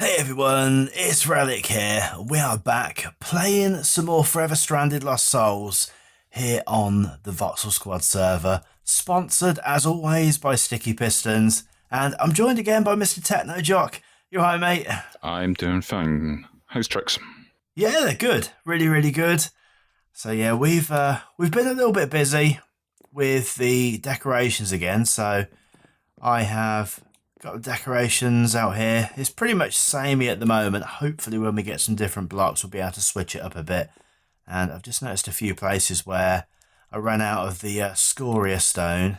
Hey everyone, it's Relic here. We are back playing some more Forever Stranded Lost Souls here on the Voxel Squad server, sponsored as always by Sticky Pistons, and I'm joined again by Mr. Techno Jock. You alright, mate? I'm doing fine. How's tricks? Yeah, they're good. Really, really good. So yeah, we've been a little bit busy with the decorations again, so I have got the decorations out here. It's pretty much samey at the moment. Hopefully when we get some different blocks, we'll be able to switch it up a bit. And I've just noticed a few places where I ran out of the scoria stone.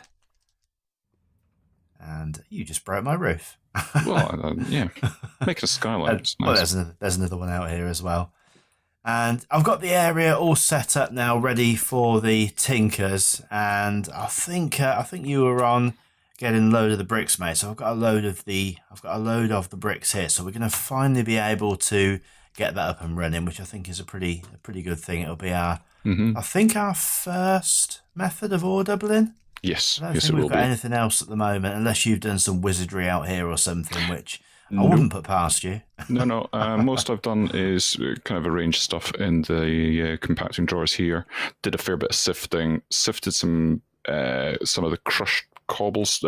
And you just broke my roof. Well, yeah, make it a skyline. It's nice. Well, there's another one out here as well. And I've got the area all set up now, ready for the tinkers. And I think you were on getting a load of the bricks, mate. So I've got a load of the bricks here. So we're going to finally be able to get that up and running, which I think is a pretty good thing. It'll be our I think our first method of ore doubling. Yes, I don't think we've got anything else at the moment, unless you've done some wizardry out here or something, which I wouldn't put past you. No. Most I've done is kind of arrange stuff in the compacting drawers here. Did a fair bit of sifting. Sifted some of the crushed cobbles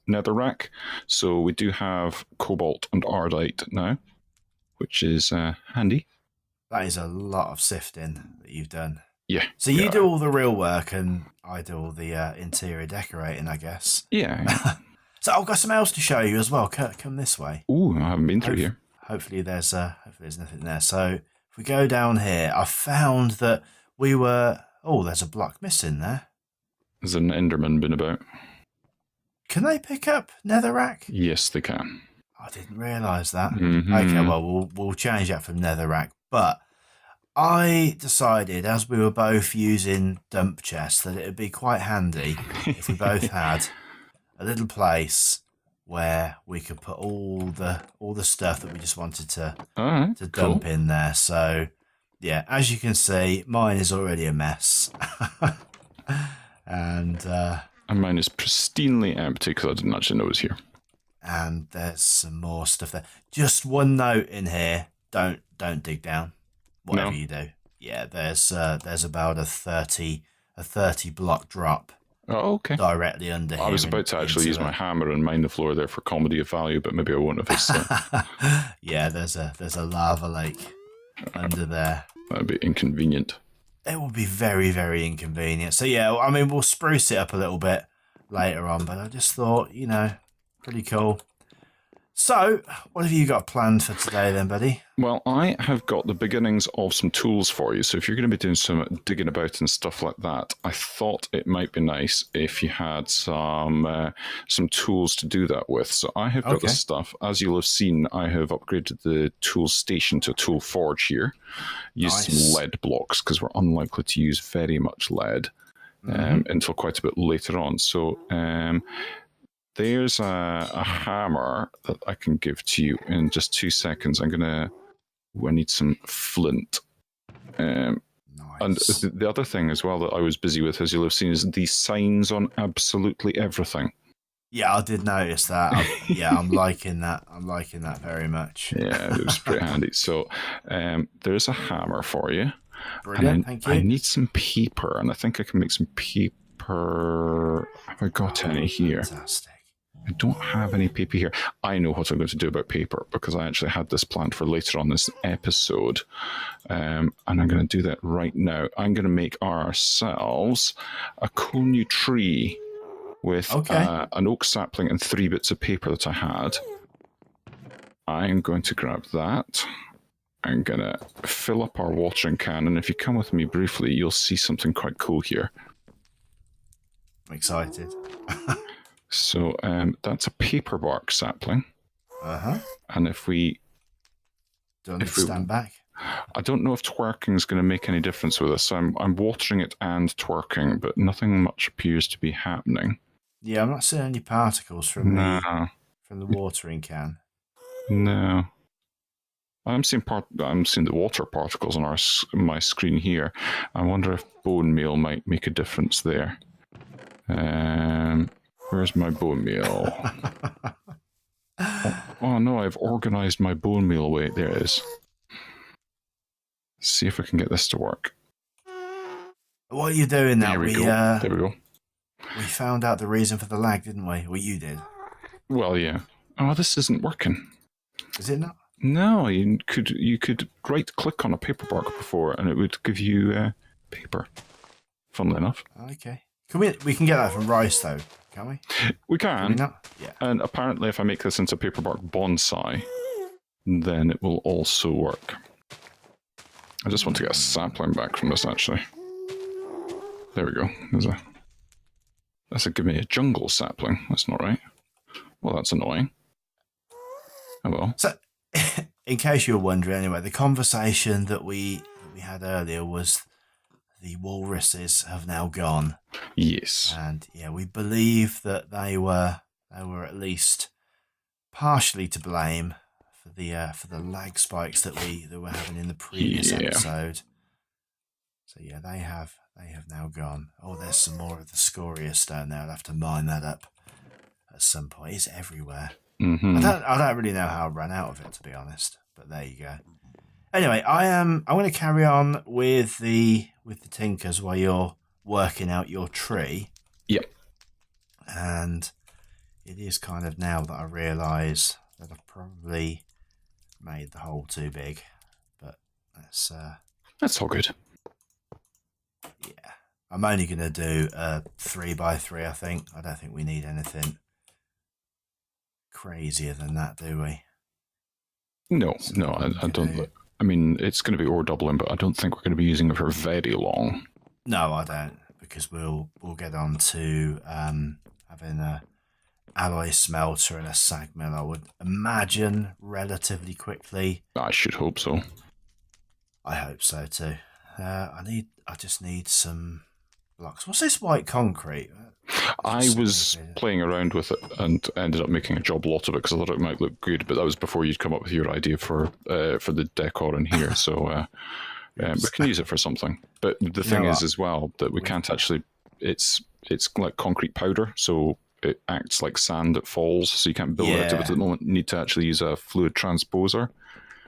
netherrack. So we do have cobalt and ardite now, which is handy. That is a lot of sifting that you've done. Yeah. So you do all the real work and I do all the interior decorating, I guess. Yeah. So I've got some else to show you as well. Come this way. Ooh, I haven't been through here. Hopefully there's nothing there. So if we go down here, I found that we were... Oh, there's a block missing there. There's an Enderman been about. Can they pick up netherrack? Yes, they can. I didn't realise that. Okay, well, we'll change that from netherrack. But I decided, as we were both using dump chests, that it would be quite handy if we both had a little place where we could put all the stuff that we just wanted to dump in there. So, yeah, as you can see, mine is already a mess. And mine is pristinely empty because I didn't actually know it was here. And there's some more stuff there. Just one note in here: don't dig down, whatever you do. Yeah, there's about a 30 block drop. Oh, okay. Directly under here. I was about to actually use my hammer and mine the floor there for comedy of value, but maybe I won't have it. Yeah, there's a lava lake under there. That'd be inconvenient. It would be very, very inconvenient. So yeah, I mean, we'll spruce it up a little bit later on, but I just thought, pretty cool. So, what have you got planned for today then, buddy? Well, I have got the beginnings of some tools for you. So if you're going to be doing some digging about and stuff like that, I thought it might be nice if you had some tools to do that with. So I have got the stuff. As you'll have seen, I have upgraded the tool station to a tool forge here. Used some lead blocks because we're unlikely to use very much lead until quite a bit later on. So there's a hammer that I can give to you in just 2 seconds. I need some flint. And the other thing as well that I was busy with, as you'll have seen, is these signs on absolutely everything. Yeah, I did notice that. I'm liking that. I'm liking that very much. Yeah, it was pretty handy. So there's a hammer for you. Brilliant, thank you. I need some paper, and I think I can make some paper. Have I got any here? Fantastic. I don't have any paper here. I know what I'm going to do about paper because I actually had this planned for later on this episode. And I'm going to do that right now. I'm going to make ourselves a cool new tree with an oak sapling and 3 bits of paper that I had. I'm going to grab that. I'm going to fill up our watering can. And if you come with me briefly, you'll see something quite cool here. I'm excited. So that's a paper bark sapling. And if we... Don't need to stand back. I don't know if twerking is going to make any difference with this. I'm watering it and twerking, but nothing much appears to be happening. Yeah, I'm not seeing any particles from the watering can. No. I'm seeing the water particles on my screen here. I wonder if bone meal might make a difference there. Where's my bone meal? Oh no, I've organised my bone meal away. There it is. See if I can get this to work. What are you doing now? There we go. There we go. We found out the reason for the lag, didn't we? Well, you did. Well, yeah. Oh, this isn't working. Is it not? No, you could right-click on a paperbark before, and it would give you paper. Funnily enough. Okay. We can get that from rice, though, can't we? We can. Can we not? Yeah. And apparently, if I make this into paperbark bonsai, then it will also work. I just want to get a sapling back from this, actually. There we go. That's give me a jungle sapling. That's not right. Well, that's annoying. Oh well. So, in case you were wondering, anyway, the conversation that we had earlier was the walruses have now gone. Yes. And yeah, we believe that they were at least partially to blame for the lag spikes that we were having in the previous episode. So yeah, they have now gone. Oh, there's some more of the scoria stone there. I'll have to mine that up at some point. It's everywhere. Mm-hmm. I don't really know how I ran out of it, to be honest. But there you go. Anyway, I'm going to carry on with the tinkers while you're working out your tree. Yep. And it is kind of now that I realise that I've probably made the hole too big. But that's all good. Yeah. I'm only going to do a 3x3, I think. I don't think we need anything crazier than that, do we? No, I don't. I mean, it's going to be ore doubling, but I don't think we're going to be using it for very long. No, I don't, because we'll get on to having a alloy smelter and a sag mill, I would imagine, relatively quickly. I should hope so. I hope so too. I just need some blocks. What's this white concrete? I was playing around with it and ended up making a job lot of it because I thought it might look good, but that was before you'd come up with your idea for the decor in here. So we can use it for something. But the thing is as well that we can't actually. It's like concrete powder, so it acts like sand that falls. So you can't build it out of it at the moment. You need to actually use a fluid transposer.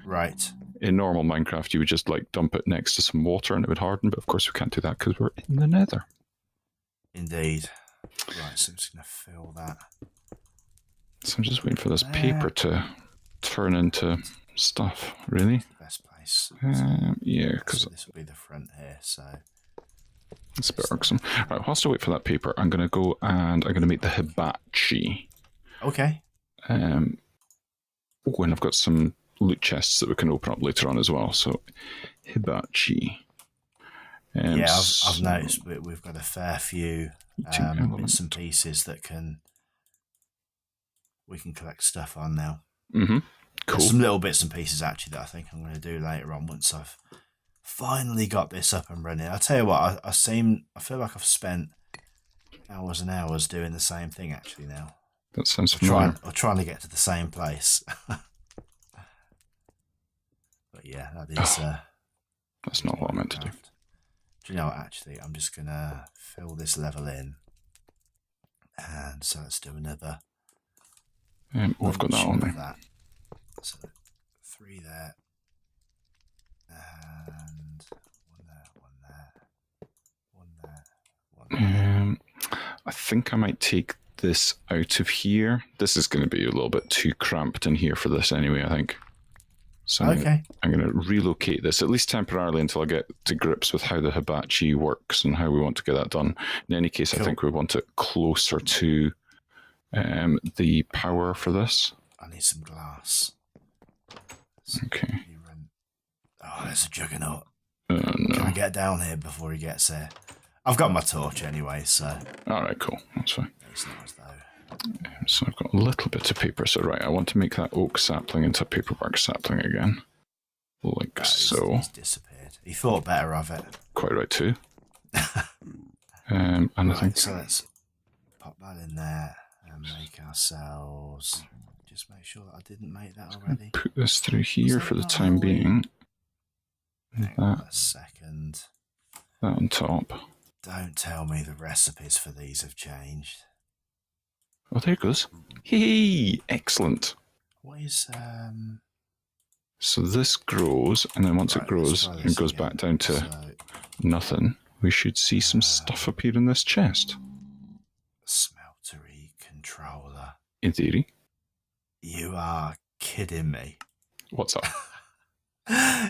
Right. In normal Minecraft, you would just like dump it next to some water and it would harden. But of course, we can't do that because we're in the Nether. Indeed. Right, so I'm just going to fill that. So I'm just waiting for this paper to turn into stuff, really. Best place. Yeah, because so this will be the front here, so... It's a bit irksome. Right, whilst I wait for that paper, I'm going to go and I'm going to make the hibachi. Okay. And I've got some loot chests that we can open up later on as well, so hibachi. Yeah, I've noticed we've got a fair few bits and pieces that we can collect stuff on now. Mm-hmm. Cool. There's some little bits and pieces actually that I think I'm going to do later on once I've finally got this up and running. I'll tell you what, I feel like I've spent hours and hours doing the same thing actually now. That sounds familiar. Trying to get to the same place. But yeah, that is... that's not what I meant to do. Do you know what, actually, I'm just going to fill this level in. And so let's do another... we've got that on there. So 3 there. And 1 there, 1 there. I think I might take this out of here. This is going to be a little bit too cramped in here for this anyway, I think. So I'm going to relocate this, at least temporarily, until I get to grips with how the hibachi works and how we want to get that done. In any case, cool. I think we want it closer to the power for this. I need some glass. Okay. Oh, there's a juggernaut. No. Can I get down here before he gets there? I've got my torch anyway, so... Alright, cool. That's fine. It's not as though... So I've got a little bit of paper. So right, I want to make that oak sapling into a paperbark sapling again. Like so. He's disappeared. He thought better of it. Quite right too. And right, I think... So let's pop that in there and make ourselves... Just make sure that I didn't make that already. Put this through here for the time being. Hang on a second. That on top. Don't tell me the recipes for these have changed. Oh, there it goes. Hey, excellent. What is So this grows, and then once it right, grows let's try and this goes again. back down to So, nothing, we should see some stuff appear in this chest. Smeltery controller. In theory. You are kidding me. What's up?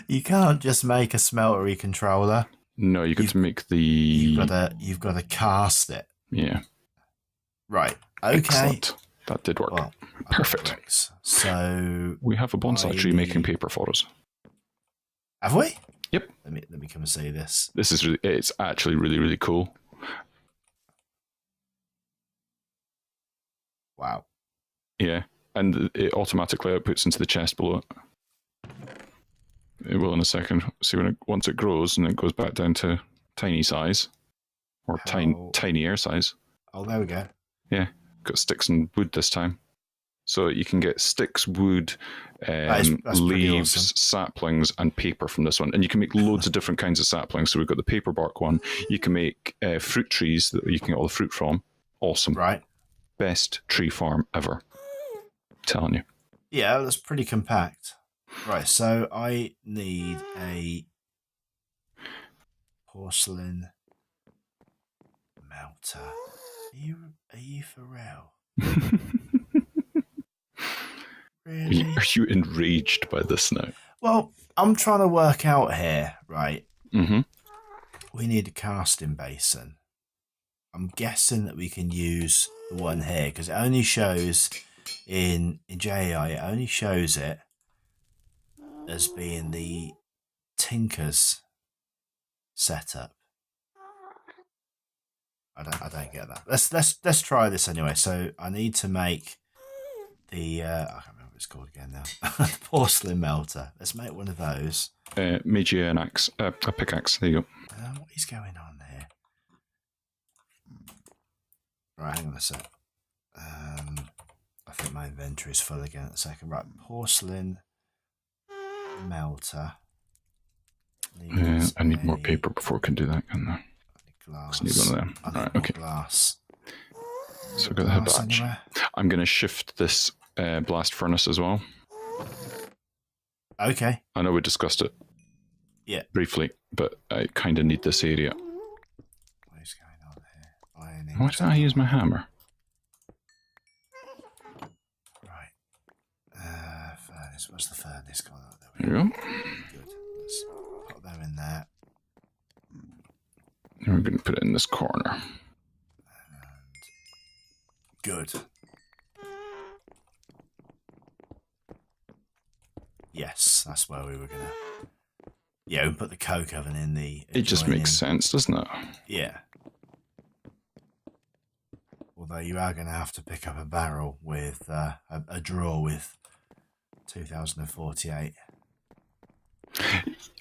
You can't just make a smeltery controller. No, you got to make the... You've got to cast it. Yeah. Right. Okay. Excellent. That did work. Well, perfect. So we have a bonsai tree making paper for us. Have we? Yep. Let me come and see this. This is really, it's actually really, really cool. Wow. Yeah. And it automatically outputs into the chest below it. It will in a second. See when once it grows and it goes back down to tiny size. Or tinier size. Oh, there we go. Yeah. Got sticks and wood this time. So you can get sticks, wood, that's leaves, awesome. saplings, and paper from this one. And you can make loads of different kinds of saplings. So we've got the paper bark one. You can make fruit trees that you can get all the fruit from. Awesome. Right. Best tree farm ever. I'm telling you. Yeah, that's pretty compact. Right, so I need a porcelain melter. Are you for real? Really? Are you enraged by this now? Well, I'm trying to work out here, right? Mm-hmm. We need a casting basin. I'm guessing that we can use the one here because it only shows in JAI, it only shows it as being the Tinker's setup. I don't get that. Let's try this anyway. So I need to make the I can't remember what it's called again now. Porcelain melter. Let's make one of those. Made you an axe, a pickaxe. There you go. What is going on here? Right, hang on a sec. I think my inventory is full again at a second. Right, porcelain melter. I need more paper before I can do that, can't I? Glass. I need one of them. I need right, more okay. Glass. So I've got the hibachi. I'm going to shift this blast furnace as well. Okay. I know we discussed it briefly, but I kind of need this area. What is going on here? Ironing. Why did I use my hammer? Right. Furnace. What's the furnace called? There we go. Good. Let's put them in there. And we're going to put it in this corner. And good. Yes, that's where we were going to... Yeah, we put the coke oven in the... It just makes sense, doesn't it? Yeah. Although you are going to have to pick up a barrel with a drawer with 2048.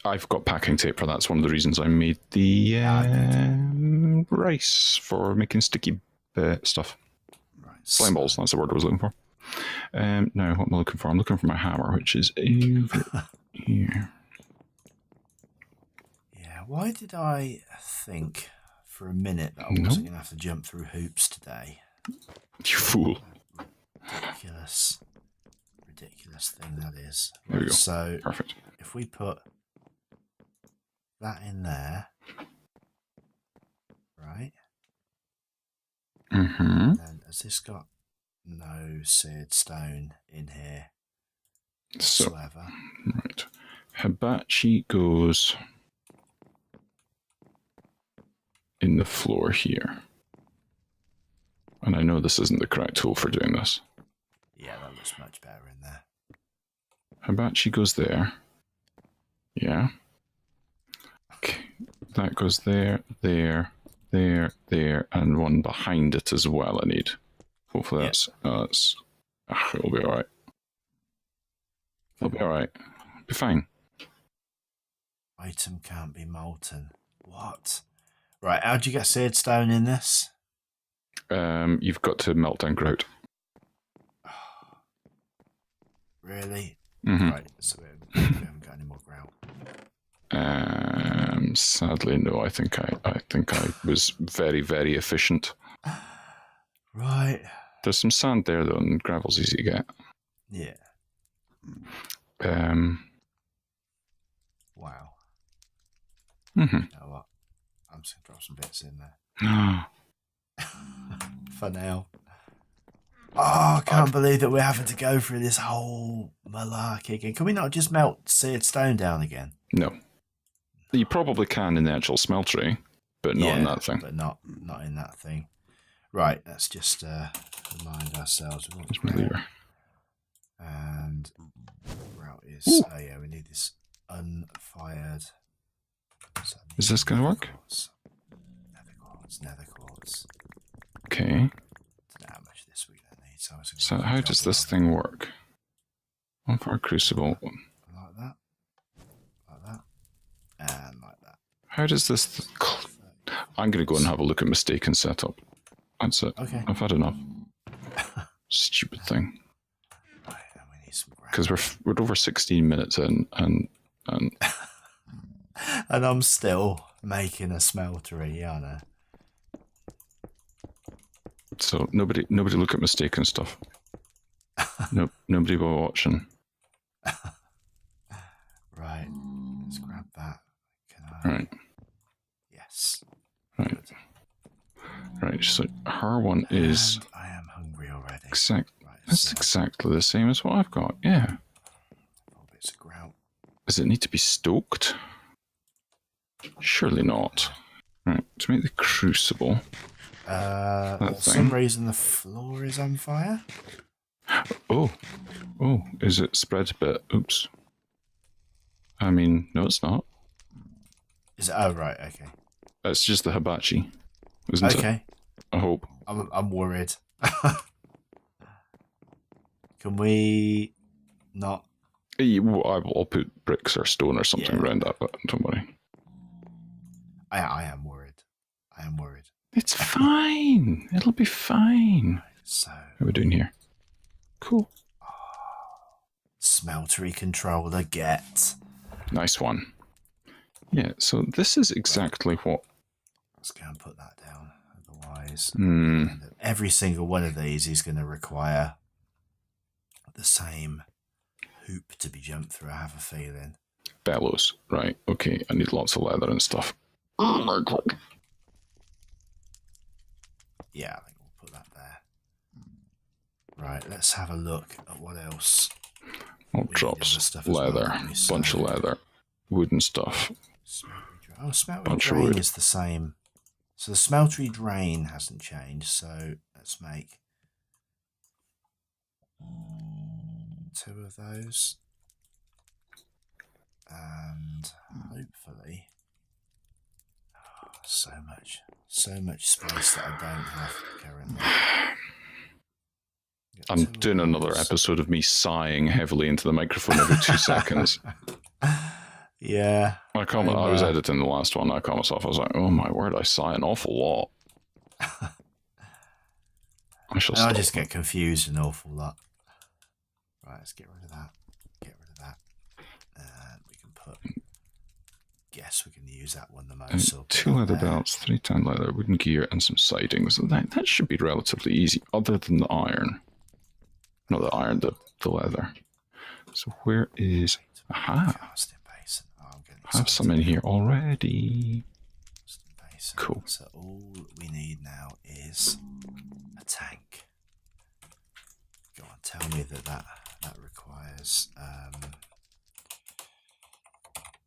I've got packing tape for that. That's one of the reasons I made the rice for making sticky stuff. Right. Slime balls, that's the word I was looking for. Now, what am I looking for? I'm looking for my hammer, which is over here. Yeah, why did I think for a minute that I wasn't going to have to jump through hoops today? You fool. Ridiculous thing that is. There we go. So, perfect. If we put that in there, right? Mm-hmm. And has this got no seared stone in here So, whatsoever? right. Hibachi goes in the floor here. And I know this isn't the correct tool for doing this. Yeah, that looks much better in there. Hibachi goes there. Yeah. Okay. That goes there, there, there, and one behind it as well I need. Hopefully that's it'll be alright. It'll be alright. Be fine. Item can't be molten. What? Right, how'd you get seared stone in this? You've got to melt down grout. Really? Mm-hmm. Right, so we haven't got any more grout. Sadly, no. I think I was very, very efficient. Right. There's some sand there though, and gravel's easy to get. Yeah. Wow. Mm-hmm. You know what? I'm just going to drop some bits in there. For now. Oh, I can't believe that we're having to go through this whole malarkey again. Can we not just melt seared stone down again? No. You probably can in the actual smeltery, but not in that thing. But not in that thing. Right, let's just remind ourselves. Where's my lever? And route is... Oh, yeah, we need this unfired... So is this going to work? Nether quartz. Okay. I don't know how much of this we're going to need. So how does this thing work? One for a crucible. Like that. Like that. And like that. How does this... I'm going to go and have a look at Mistakin setup. That's it. Okay. I've had enough. Stupid thing. Right, and we need some ground. Because we're over 16 minutes in, and and I'm still making a smeltery, yeah, I know. So nobody look at Mistakin stuff. Nope, nobody will watching. Right, let's grab that. Can I? Right. Yes. Right. Good. Right. So her one is. And I am hungry already. Exact. Right, that's exactly the same as what I've got. Yeah. 4 bits of grout. Does it need to be stoked? Surely not. Right. To make the crucible. For some reason the floor is on fire. Oh, is it spread a bit? Oops. I mean, no, it's not. Is it? Oh, right, okay. It's just the hibachi, isn't it? Okay. I hope. I'm worried. Can we not? I'll put bricks or stone or something around that, but don't worry. I am worried. I am worried. It's fine. It'll be fine. So, what are we doing here? Cool. Smeltery controller get. Nice one. Yeah, so this is exactly what... Let's go and put that down. Otherwise, every single one of these is going to require the same hoop to be jumped through, I have a feeling. Bellows. Right, okay. I need lots of leather and stuff. Oh my god. Yeah, I think we'll put that there. Right, let's have a look at what else. Oh, drops. Leather. Bunch of leather. Wooden stuff. Smeltery drain is the same. So the smeltery drain hasn't changed, so let's make 2 of those. And hopefully... so much space that I don't have currently. I'm doing another episode of me sighing heavily into the microphone every 2 seconds. Yeah. I was editing the last one. I caught myself. I was like, oh my word, I sigh an awful lot. I just get confused an awful lot. Right, let's get rid of that. And we can put... Guess we can use that one the most. So 2 leather belts, 3 tan leather, wooden gear, and some sidings. That should be relatively easy, other than the iron. Not the iron, the leather. So where is... Aha! I have some in here already. Cool. So all we need now is a tank. Go on, tell me that requires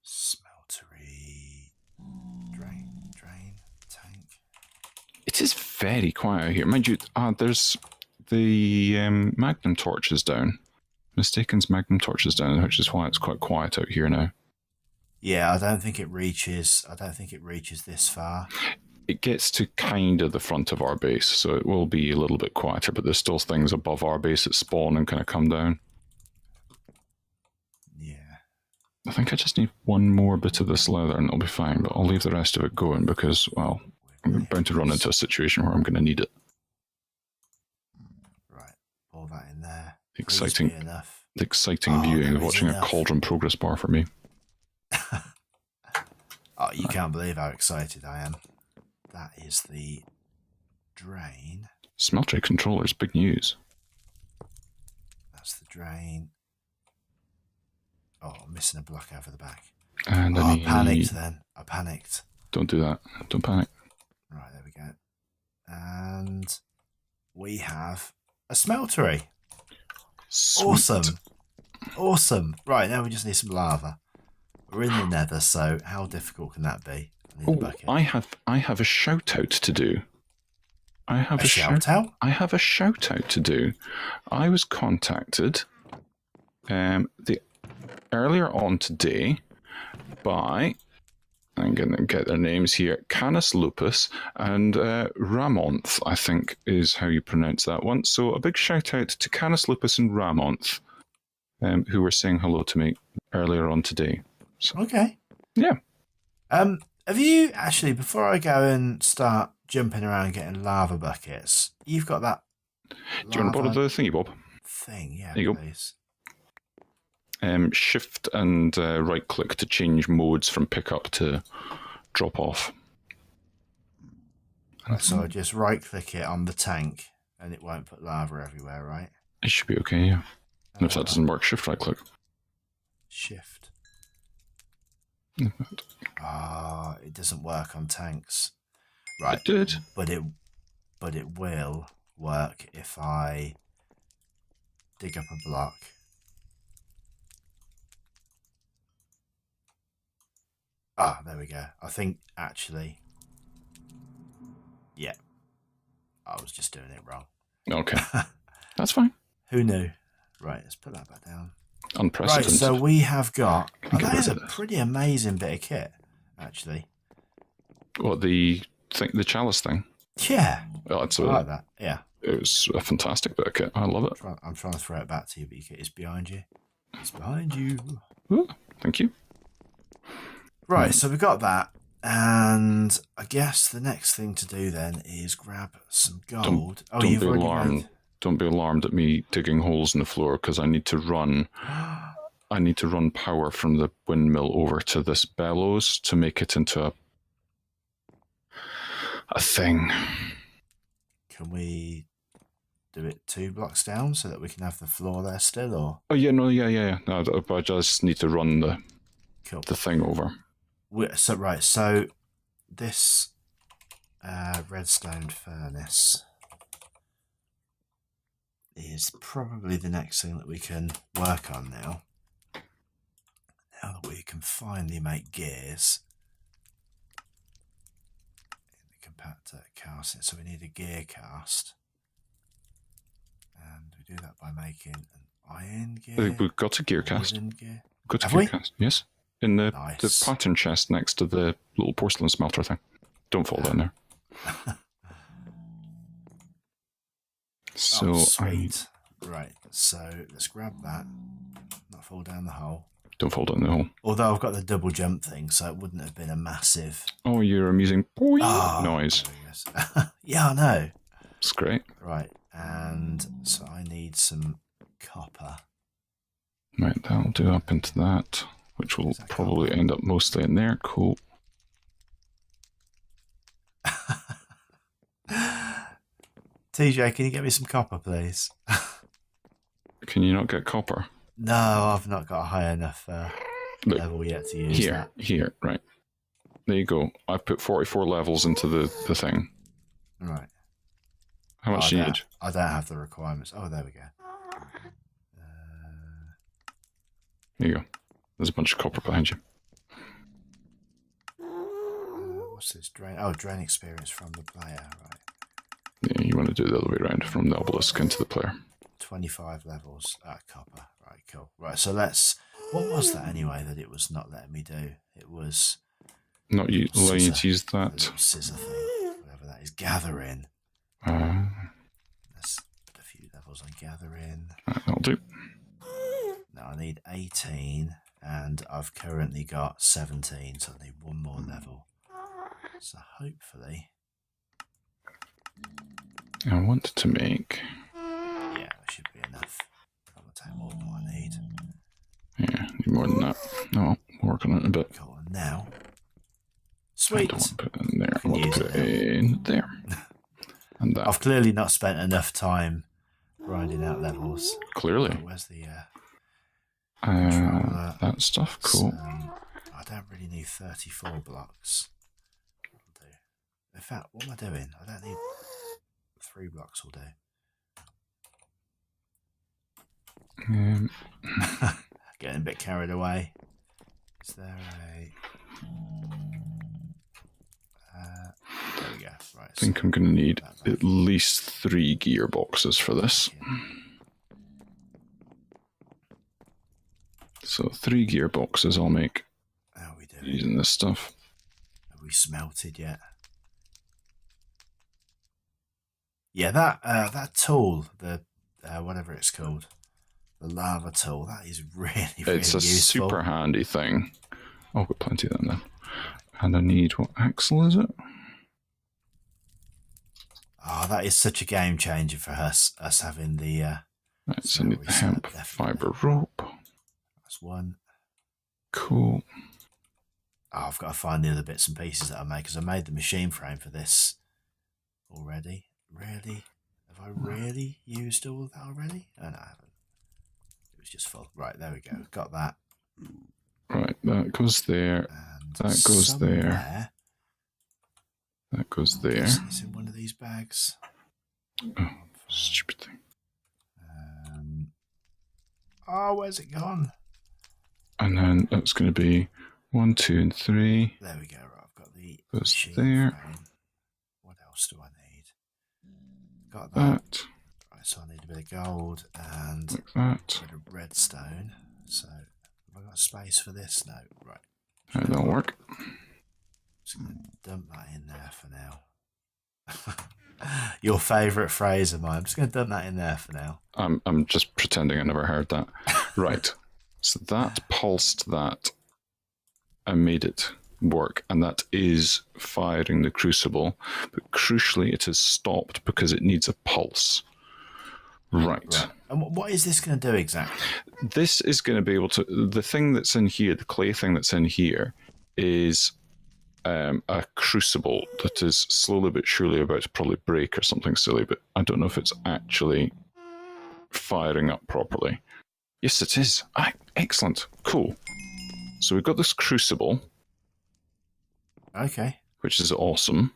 smeltery drain tank. It is very quiet out here. Mind you, there's the magnum torches down. Mistaken's magnum torches down, which is why it's quite quiet out here now. Yeah, I don't think it reaches this far. It gets to kind of the front of our base, so it will be a little bit quieter, but there's still things above our base that spawn and kind of come down. Yeah. I think I just need 1 more bit of this leather and it'll be fine, but I'll leave the rest of it going because, well, I'm bound to run into a situation where I'm going to need it. Right, pour that in there. The exciting viewing of watching a cauldron progress bar for me. Oh, you can't believe how excited I am. That is the drain. Smeltery controllers, big news. That's the drain. Oh, I'm missing a block over the back. And I panicked then. I panicked. Don't do that. Don't panic. Right, there we go. And we have a smeltery. Sweet. Awesome. Awesome. Right, now we just need some lava. We're in the Nether, so how difficult can that be? I have a shout out to do. I have a shout out. I have a shout out to do. I was contacted earlier on today by, I'm going to get their names here, Canis Lupus and Ramonth, I think is how you pronounce that one. So a big shout out to Canis Lupus and Ramonth, who were saying hello to me earlier on today. So, okay. Yeah. Have you actually, before I go and start jumping around getting lava buckets, you've got that Do you want to borrow the thingy, Bob? Thing, yeah, there you please. Go. Shift and right click to change modes from pickup to drop off. So I just right click it on the tank and it won't put lava everywhere, right? It should be okay, yeah. And if that doesn't work, shift right click. Shift. It doesn't work on tanks. Right. It did. But it will work if I dig up a block. There we go. I think actually, yeah, I was just doing it wrong. Okay. That's fine. Who knew? Right, let's put that back down. Unprecedented. Right, so we have got, that is a pretty amazing bit of kit, actually. What, the chalice thing? Yeah. Oh, I like that, yeah. It was a fantastic bit of kit. I love it. I'm trying to throw it back to you, but it's behind you. It's behind you. Ooh, thank you. Right, so we've got that. And I guess the next thing to do then is grab some gold. Don't be alarmed. Don't be alarmed at me digging holes in the floor because I need to run. I need to run power from the windmill over to this bellows to make it into a thing. Can we do it 2 blocks down so that we can have the floor there still, or? Oh yeah, no, yeah. No, but I just need to run the thing over. So this redstone furnace is probably the next thing that we can work on now. Now that we can finally make gears. In the compactor casting, so we need a gear cast. And we do that by making an iron gear. We've got a gear cast. Gear. Got a gear cast, yes. In the pattern chest next to the little porcelain smelter thing. Don't fall down there. So sweet. Right, so let's grab that. Not fall down the hole. Don't fall down the hole. Although I've got the double jump thing, so it wouldn't have been a massive... Oh, you're amusing noise. Yeah, I know. It's great. Right, and so I need some copper. Right, that'll do up into that, which will probably end up mostly in there. Cool. TJ, can you get me some copper, please? Can you not get copper? No, I've not got a high enough level yet to use that. Here, right. There you go. I put 44 levels into the thing. Right. How much do you need? I don't have the requirements. Oh, there we go. There you go. There's a bunch of copper behind you. What's this? Drain experience from the player, right. Yeah, you want to do it the other way around, from the obelisk into the player. 25 levels copper. Right, cool. Right, so let's... What was that anyway that it was not letting me do? It was... Not allowing you to use that. Scissor thing, whatever that is. Gathering. Let's put a few levels on gathering. That'll do. Now I need 18, and I've currently got 17, so I need one more level. So hopefully... I want to make... Yeah, that should be enough. That will take more than what I need. Yeah, need more than that. No, we'll work on it in a bit. Cool, and now... Sweet. I don't want to put it in there. I want to put it in there. And that. I've clearly not spent enough time grinding out levels. Clearly. Where's the... Controller. That stuff, cool. I don't really need 34 blocks. That'll do. In fact, what am I doing? I don't need 3 blocks will do. Getting a bit carried away. Is there a... there we go. Right. I think I'm going to need at least 3 gearboxes for this. So 3 gearboxes I'll make using this stuff. Have we smelted yet? Yeah, that tool, the whatever it's called, the lava tool, that is really It's a useful. super handy thing. Oh, I've got plenty of them then. And I need, what axle is it? Oh, that is such a game changer for us having the... Right, so I need the hemp fibre rope. That's one. Cool. Oh, I've got to find the other bits and pieces that I made, because I made the machine frame for this already. Really? Have I really used all of that already? Oh, no, I haven't. It was just full. Right, there we go. Got that. Right, that goes there. And that goes there. That goes there. It's in one of these bags. Oh, stupid thing. Oh, where's it gone? And then that's going to be 1, 2, and 3. There we go. Right, I've got the goes machine there. frame. What else do I need? Got that. Right, so I need a bit of gold and like that. a bit of redstone. So have I got space for this? No. Right. That'll work. Just going to dump that in there for now. Your favourite phrase of mine. I'm just going to dump that in there for now. I'm just pretending I never heard that. Right. So that pulsed that and made it work, and that is firing the crucible. But crucially, it has stopped because it needs a pulse. Right. And what is this going to do exactly? This is going to be able to... The thing that's in here, the clay thing that's in here, is a crucible that is slowly but surely about to probably break or something silly, but I don't know if it's actually firing up properly. Yes, it is. Excellent. Cool. So we've got this crucible. Okay. Which is awesome.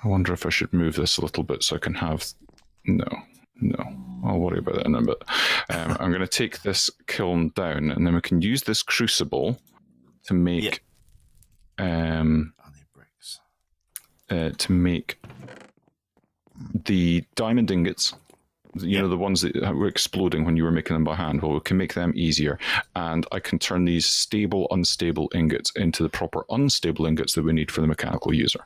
I wonder if I should move this a little bit so I can have... No. I'll worry about that in a bit. I'm going to take this kiln down, and then we can use this crucible to make... Yep. I need bricks. To make the diamond ingots, you know, the ones that were exploding when you were making them by hand. Well, we can make them easier, and I can turn these stable, unstable ingots into the proper unstable ingots that we need for the mechanical user.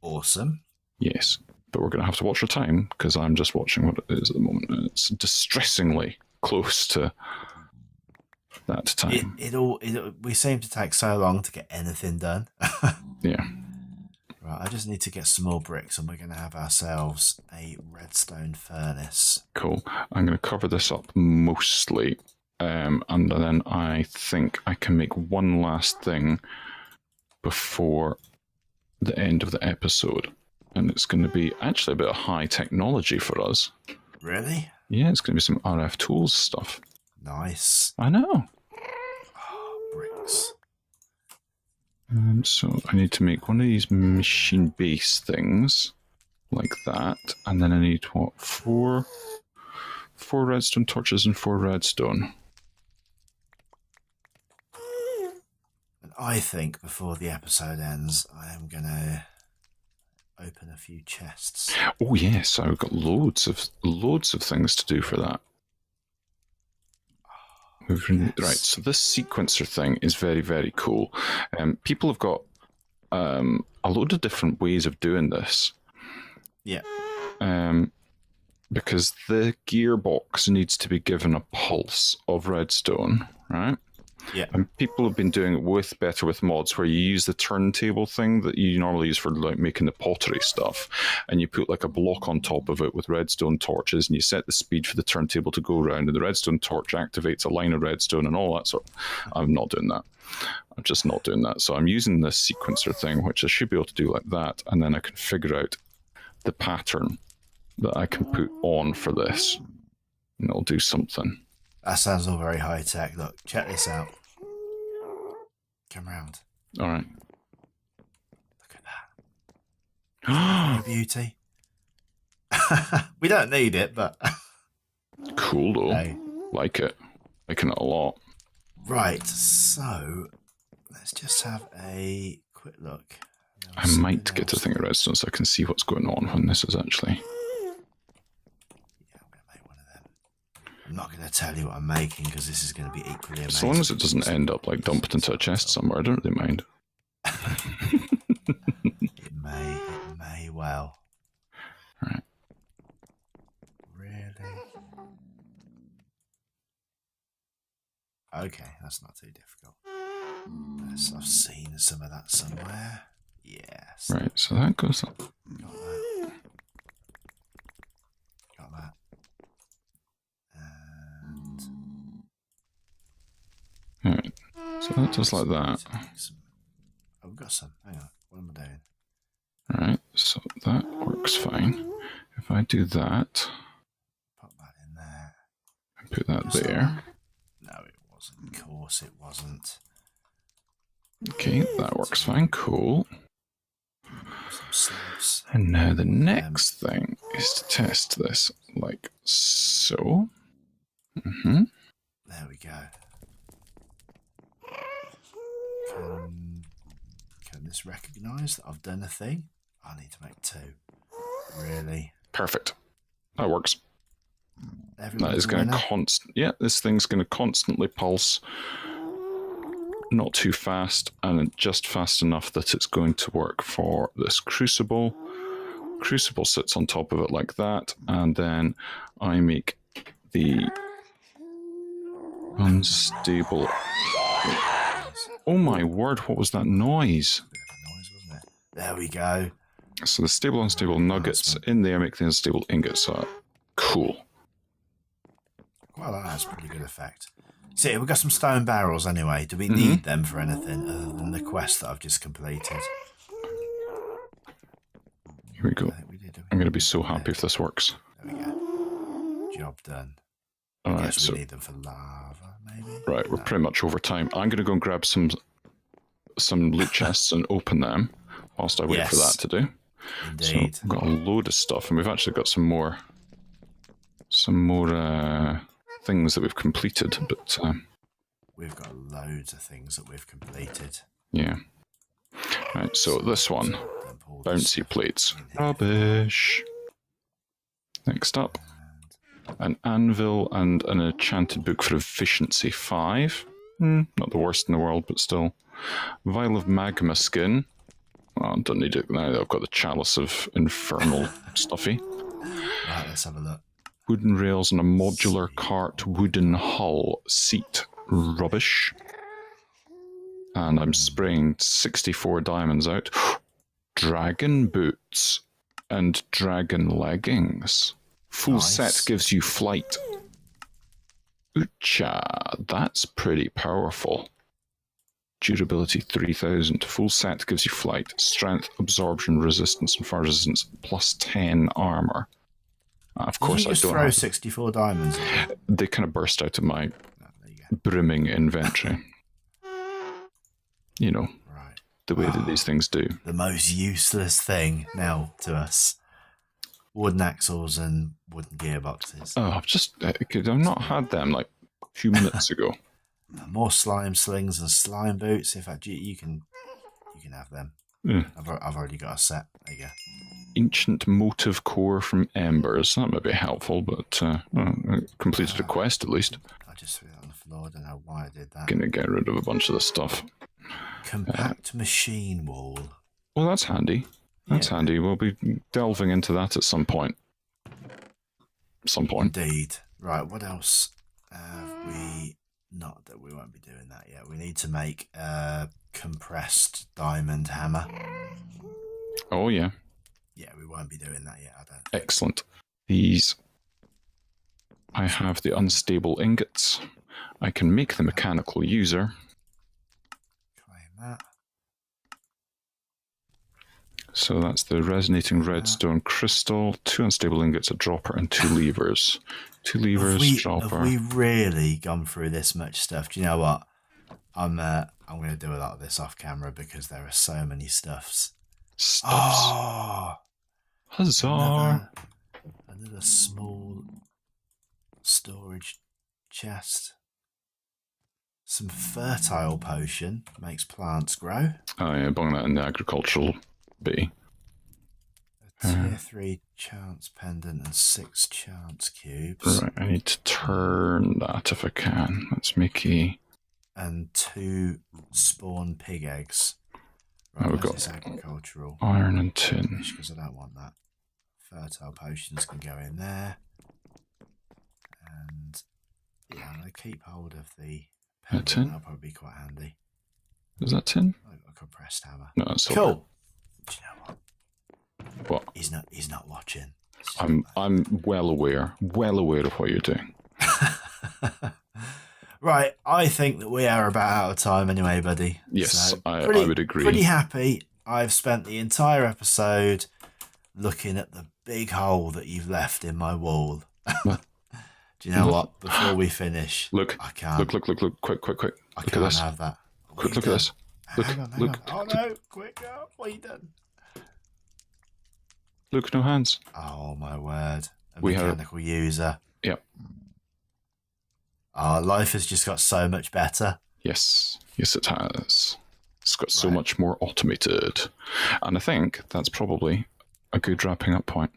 Awesome. Yes, but we're going to have to watch our time, because I'm just watching what it is at the moment, and it's distressingly close to that time. We seem to take so long to get anything done. Yeah. Right, I just need to get some more bricks, and we're going to have ourselves a redstone furnace. Cool. I'm going to cover this up mostly, and then I think I can make one last thing before the end of the episode, and it's going to be actually a bit of high technology for us. Really? Yeah, it's going to be some RF tools stuff. Nice. I know. Oh, bricks. So I need to make one of these machine base things like that, and then I need what, four redstone torches and 4 redstone. And I think before the episode ends, I am going to open a few chests. Oh yes, I've got loads of things to do for that. Yes. Right, so this sequencer thing is very, very cool. People have got a load of different ways of doing this. Yeah. Because the gearbox needs to be given a pulse of redstone, right? Yeah. And people have been doing it better with mods, where you use the turntable thing that you normally use for like making the pottery stuff, and you put like a block on top of it with redstone torches, and you set the speed for the turntable to go around, and the redstone torch activates a line of redstone and all that sort. I'm not doing that. I'm just not doing that. So I'm using this sequencer thing, which I should be able to do like that, and then I can figure out the pattern that I can put on for this, and it'll do something. That sounds all very high tech. Look, check this out. Come round. All right. Look at that. Beauty. We don't need it, but Cool though. hey. Like it. Liking it a lot. Right, so let's just have a quick look. I might get a thing of redstone so I can see what's going on when this is actually. Yeah, I'm going to make one of them. I'm not going to tell you what I'm making because this is going to be equally amazing. As long as it doesn't end up like dumped into a chest somewhere, I don't really mind. It may well. Right. Really? Okay, that's not too difficult. I've seen some of that somewhere. Yes. Right, so that goes up. Got that. Got that. And Alright, so that does like that. Oh, we've got some. Hang on. What am I doing? Alright, so that works fine. If I do that, Pop that in there. and put that there. No, it wasn't. Of course it wasn't. Okay, that works fine. Cool. Some slabs. And now the next thing is to test this like so. There we go. Can this recognise that I've done a thing? I need to make 2. Really? Perfect. That works. Everyone's That is going to yeah, this thing's going to constantly pulse. Not too fast, and just fast enough that it's going to work for this crucible. Crucible sits on top of it like that, and then I make the unstable. Oh my word, what was that noise? A bit of a noise, wasn't it? There we go. So the stable unstable nuggets in there make the unstable ingots. Cool. Well, that has pretty good effect. See, we've got some stone barrels anyway. Do we need them for anything other than the quest that I've just completed? Here we go. I think we did. I'm going to be so happy if this works. There we go. Job done. I Alright, guess so we need them for lava, maybe? right, we're pretty much over time. I'm going to go and grab some loot chests and open them whilst I wait for that to do. Indeed. So we've got a load of stuff, and we've actually got some more things that we've completed, but We've got loads of things that we've completed. yeah. Right, so this one, bouncy plates, rubbish. Next up, an anvil and an enchanted book for efficiency 5. Not the worst in the world, but still. Vial of magma skin. Well, don't need it now that I've got the chalice of infernal stuffy. Right, let's have a look. Wooden rails and a modular cart wooden hull seat. Rubbish. And I'm spraying 64 diamonds out. Dragon boots and dragon leggings. Full set gives you flight. Oocha, that's pretty powerful. Durability 3000. Full set gives you flight, strength, absorption, resistance, and fire resistance, plus 10 armor. Of course, Did you just I don't throw have 64 diamonds in? They kind of burst out of my There you go. brimming inventory. You know, Right. the way that these things do. The most useless thing now to us. Wooden axles and wooden gearboxes. Oh, I've not had them like a few minutes ago. More slime slings and slime boots. In fact, you can have them. Yeah. I've already got a set. There you go. Ancient motive core from embers. That might be helpful, but I completed a quest at least. I just threw that on the floor. I don't know why I did that. Gonna get rid of a bunch of the stuff. Compact machine wall. Well, that's handy. That's handy. We'll be delving into that at some point. Indeed. Right, what else have we... Not that we won't be doing that yet. We need to make a compressed diamond hammer. Oh, yeah. Yeah, we won't be doing that yet, I don't think. Excellent. These... I have the unstable ingots. I can make the mechanical user. Claim that. So that's the resonating redstone crystal, 2 unstable ingots, a dropper, and 2 levers. 2 levers, Have chopper. we really gone through this much stuff? Do you know what? I'm going to do a lot of this off camera because there are so many stuffs. Oh, Huzzah! another small storage chest. Some fertile potion makes plants grow. Oh yeah, bung that in the agricultural bee. A tier 3 chance pendant and 6 chance cubes. Right, I need to turn that if I can. That's Mickey. And 2 spawn pig eggs. Right, we've got this agricultural iron and tin. Because I don't want that. Fertile potions can go in there. And yeah, I'm going to keep hold of the pendant. Tin? That'll probably be quite handy. Is that tin? A compressed hammer. No, that's silver. Cool. Do you know what? What? He's not watching. I'm well aware of what you're doing. Right, I think that we are about out of time anyway, buddy. Yes, So I would agree. Pretty happy. I've spent the entire episode looking at the big hole that you've left in my wall. Do you know what? Before we finish, look, I can't. Look, quick. I Look can't at this. have that. Quick, look at this. Look, Hang on. Oh no, quick, what have you done? Look, no hands. Oh my word. A We mechanical user. Yep. Our life has just got so much better. Yes, it has. It's got so much more automated. And I think that's probably a good wrapping up point.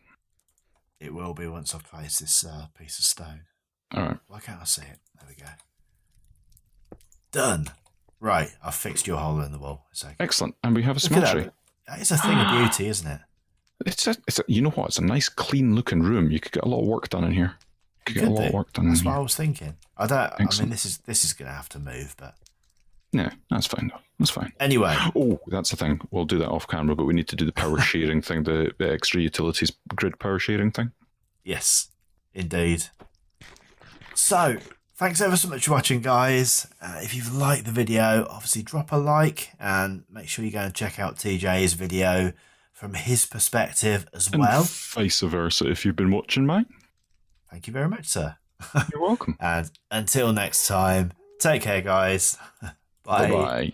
It will be once I've placed this piece of stone. All right. Why can't I see it? There we go. Done. Right, I've fixed your hole in the wall. Excellent. And we have a Look at smeltery. that. It's a thing of beauty, isn't it? You know what? It's a nice, clean looking room. You could get a lot of work done in here. That's what I was thinking. Excellent. I mean, this is going to have to move, but yeah, that's fine. Though. That's fine. Anyway, that's the thing. We'll do that off camera, but we need to do the power sharing thing, the extra utilities grid power sharing thing. Yes, indeed. So, thanks ever so much for watching, guys. If you've liked the video, obviously drop a like and make sure you go and check out TJ's video from his perspective as well. And vice versa, if you've been watching mine. Thank you very much, sir. You're welcome. And until next time, take care, guys. Bye. Bye-bye.